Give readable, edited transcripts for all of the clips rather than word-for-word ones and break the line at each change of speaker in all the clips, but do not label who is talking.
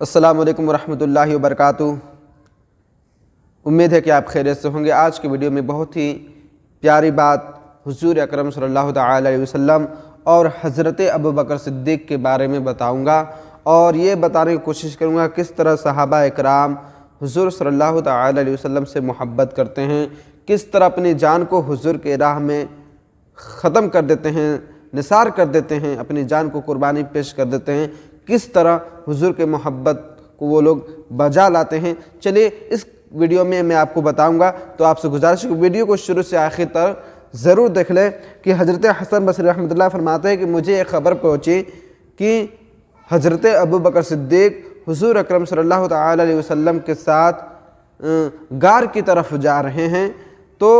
अस्सलाम वालेकुम रहमतुल्लाहि व बरकातुहू। उम्मीद है कि आप खैरियत से होंगे। आज की वीडियो में बहुत ही प्यारी बात हुज़ूर अकरम सल्लल्लाहु तआला अलैहि वसल्लम और हज़रत अबू बकर सिद्दीक़ के बारे में बताऊंगा और ये बताने की कोशिश करूंगा किस तरह सहाबा इकराम हुज़ूर सल्लल्लाहु तआला अलैहि वसल्लम से मोहब्बत करते हैं, किस तरह अपनी जान को हुज़ूर के राह में ख़त्म कर देते हैं, निसार कर देते हैं, अपनी जान को कुर्बानी पेश कर देते हैं, किस तरह हुज़ूर के मोहब्बत को वो लोग बजा लाते हैं। चलिए इस वीडियो में मैं आपको बताऊंगा। तो आपसे गुजारिश है कि वीडियो को शुरू से आखिर तक ज़रूर देख लें कि हज़रत हसन बसरी रहमतुल्लाह फरमाते हैं कि मुझे एक ख़बर पहुँची कि हज़रत अबू बकर सिद्दीक़ हुज़ूर अकरम सल्लल्लाहु तआला अलैहि वसल्लम के साथ गार की तरफ जा रहे हैं। तो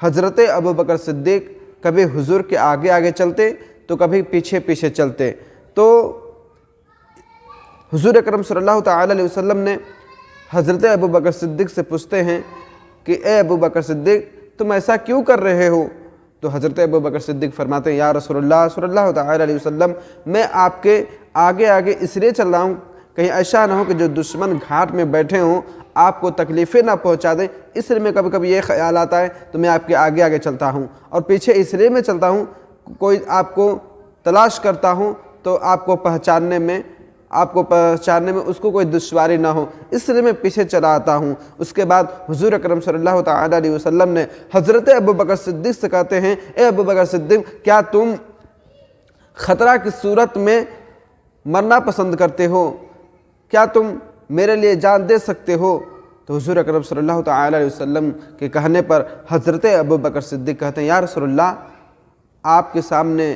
हज़रत अबू बकर सिद्दीक़ कभी हुज़ूर के आगे आगे चलते तो कभी पीछे पीछे चलते। तो हुज़ूर अकरम सल्लल्लाहु तआला अलैहि वसल्लम ने हज़रत अबू बकर सिद्दीक़ से पूछते हैं कि ए अबू बकर सिद्दीक़, तुम ऐसा क्यों कर रहे हो? तो हज़रत अबू बकर सिद्दीक़ फरमाते हैं, या रसूलुल्लाह सल्लल्लाहु तआला अलैहि वसल्लम, मैं आपके आगे आगे इसलिए चल रहा हूँ कहीं ऐसा ना हो कि जो दुश्मन घाट में बैठे हों आपको तकलीफ़ें ना पहुँचा दें, इसलिए मैं कभी कभी ये ख्याल आता है तो मैं आपके आगे आगे चलता हूँ। और पीछे इसलिए मैं चलता हूँ, कोई आपको तलाश करता हूँ तो आपको पहचानने में उसको कोई दुश्वारी ना हो, इसलिए मैं पीछे चला आता हूँ। उसके बाद हुज़ूर अकरम सल्लल्लाहु तआला अलैहि वसल्लम ने हज़रत अबू बकर सिद्दीक़ से कहते हैं, ए अबू बकर सिद्दीक़, क्या तुम ख़तरा की सूरत में मरना पसंद करते हो? क्या तुम मेरे लिए जान दे सकते हो? तो हुज़ूर अकरम सल्लल्लाहु तआला अलैहि वसल्लम के कहने पर हज़रत अबू बकर सिद्दीक़ कहते हैं, या रसूलल्लाह, आपके सामने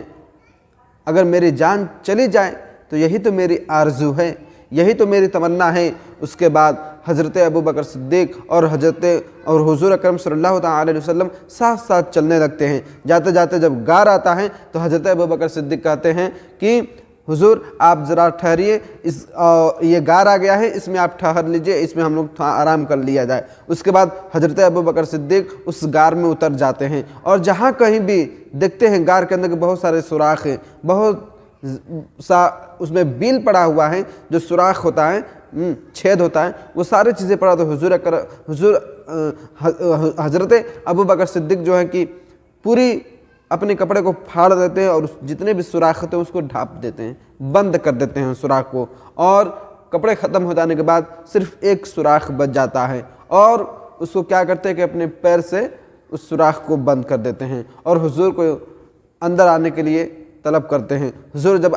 अगर मेरी जान चली जाए तो यही तो मेरी आरज़ू है, यही तो मेरी तमन्ना है। उसके बाद हज़रत अबू बकर सिद्दीक़ और हुज़ूर अकरम सल्लल्लाहु तआला अलैहि वसल्लम साथ साथ चलने लगते हैं। जाते जाते जब गार आता है तो हज़रत अबू बकर सिद्दीक़ कहते हैं कि हुज़ूर आप ज़रा ठहरिए, ये गार आ गया है, इसमें आप ठहर लीजिए, इसमें हम लोग आराम कर लिया जाए। उसके बाद हज़रत अबू बकर सिद्दीक़ उस गार में उतर जाते हैं और जहाँ कहीं भी देखते हैं गार के अंदर के बहुत सारे सुराख हैं, बहुत सा उसमें बील पड़ा हुआ है, जो सुराख होता है, छेद होता है, वो सारी चीज़ें पड़ा। तो हज़रत अबू बकर सिद्दीक़ जो है कि पूरी अपने कपड़े को फाड़ देते हैं और जितने भी सुराख होते हैं उसको ढाँप देते हैं, बंद कर देते हैं सुराख को, और कपड़े ख़त्म हो जाने के बाद सिर्फ एक सुराख बच जाता है और उसको क्या करते हैं कि अपने पैर से उस सुराख को बंद कर देते हैं और हुज़ूर को अंदर आने के लिए तलब करते हैं। हुज़ूर जब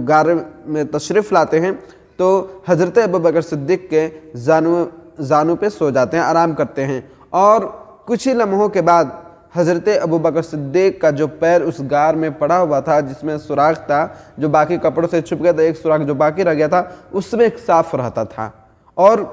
गार में तशरीफ़ लाते हैं तो हज़रत अबू बकर सिद्दीक़ के जानू पे सो जाते हैं, आराम करते हैं। और कुछ ही लम्हों के बाद हज़रत अबू बकर सिद्दीक़ का जो पैर उस गार में पड़ा हुआ था, जिसमें सुराख था, जो बाकी कपड़ों से छुप गया था, एक सुराख जो बाकी रह गया था उसमें एक साफ़ रहता था। और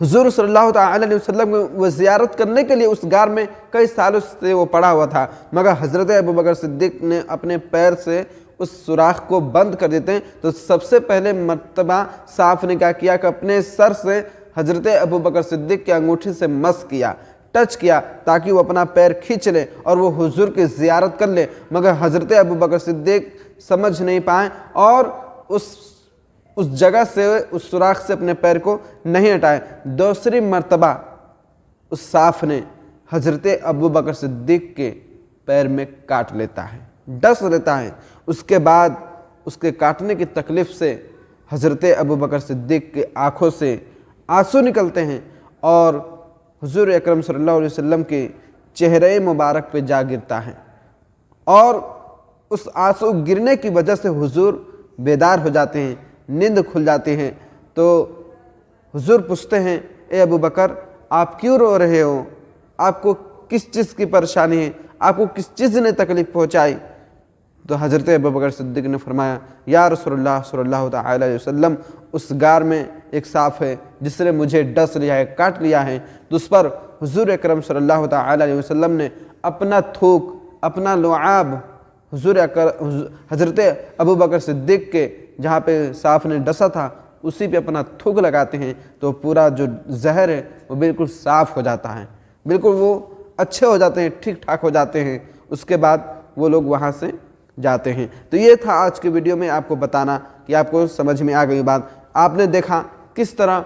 हुज़ूर सल्लल्लाहु तआला अलैहि वसल्लम वो ज़ियारत करने के लिए उस गार में कई सालों से वो पड़ा हुआ था, मगर हज़रत अबू बकर सिद्दीक़ ने अपने पैर से उस सुराख को बंद कर देते हैं। तो सबसे पहले मर्तबा साफ़ ने क्या किया कि अपने सर से हज़रत अबू बकर सिद्दीक़ की अंगूठी से मस किया, टच किया, ताकि वो अपना पैर खींच ले और वो हुज़ूर की ज़ियारत कर ले। मगर हज़रत अबू बकर सिद्दीक़ समझ नहीं पाए और उस जगह से, उस सुराख से अपने पैर को नहीं हटाए। दूसरी मर्तबा उस साफ़ ने हज़रत अबू बकर सिद्दीक़ के पैर में काट लेता है, डस लेता है। उसके बाद उसके काटने की तकलीफ़ से हज़रत अबू बकर सिद्दीक़ के आँखों से आंसू निकलते हैं और हुज़ूर अकरम सल्लल्लाहु अलैहि वसल्लम के चेहरे मुबारक पे जा गिरता है और उस आंसू गिरने की वजह से हुज़ूर बेदार हो जाते हैं, नींद खुल जाती है। तो हुज़ूर पूछते हैं, ए अबू बकर, आप क्यों रो रहे हो? आपको किस चीज़ की परेशानी है? आपको किस चीज़ ने तकलीफ़ पहुँचाई? तो हज़रत अबू बकर सिद्दीक़ ने फरमाया, या रसूलुल्लाह सल्लल्लाहु तआला अलैहि वसल्लम, उस गार में एक साफ़ है जिसने मुझे डस लिया है, काट लिया है। तो उस पर हुज़ूर अकरम सल्लल्लाहु तआला अलैहि वसल्लम ने अपना थूक, अपना लुआब हज़रत अबू बकर सिद्दीक़ के जहाँ पे साफ़ ने डसा था उसी पे अपना थूक लगाते हैं तो पूरा जो जहर है वो बिल्कुल साफ़ हो जाता है, बिल्कुल वो अच्छे हो जाते हैं, ठीक ठाक हो जाते हैं। उसके बाद वो लोग वहाँ से जाते हैं। तो ये था आज के वीडियो में आपको बताना کہ آپ کو سمجھ میں آ گئی بات۔ آپ نے دیکھا کس طرح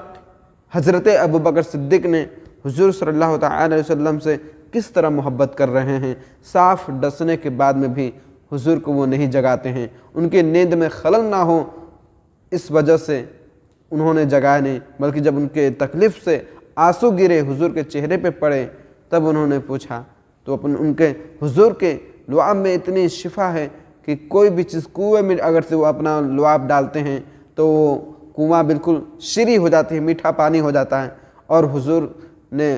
حضرت ابوبکر صدیق نے حضور صلی اللہ تعالی علیہ وسلم سے کس طرح محبت کر رہے ہیں، صاف ڈسنے کے بعد میں بھی حضور کو وہ نہیں جگاتے ہیں، ان کے نیند میں خلل نہ ہو اس وجہ سے انہوں نے جگایا نہیں، بلکہ جب ان کے تکلیف سے آنسو گرے حضور کے چہرے پہ پڑے تب انہوں نے پوچھا، تو ان کے حضور کے لعاب میں اتنی شفا ہے کہ کوئی بھی چیز کنویں میں اگر سے وہ اپنا لعاب ڈالتے ہیں تو وہ کنواں بالکل شیریں ہو جاتی ہے، میٹھا پانی ہو جاتا ہے۔ اور حضور نے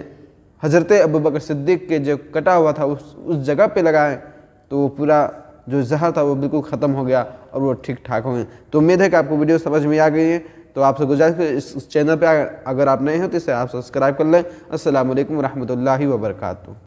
حضرت ابوبکر صدیق کے جو کٹا ہوا تھا اس جگہ پہ لگائے تو وہ پورا جو زہر تھا وہ بالکل ختم ہو گیا اور وہ ٹھیک ٹھاک ہو گئے۔ تو امید ہے کہ آپ کو ویڈیو سمجھ میں آ گئی ہے، تو آپ سے گزارش ہے اس چینل پہ اگر آپ نئے ہیں تو اسے آپ سبسکرائب کر لیں۔ السلام علیکم ورحمۃ اللہ وبرکاتہ۔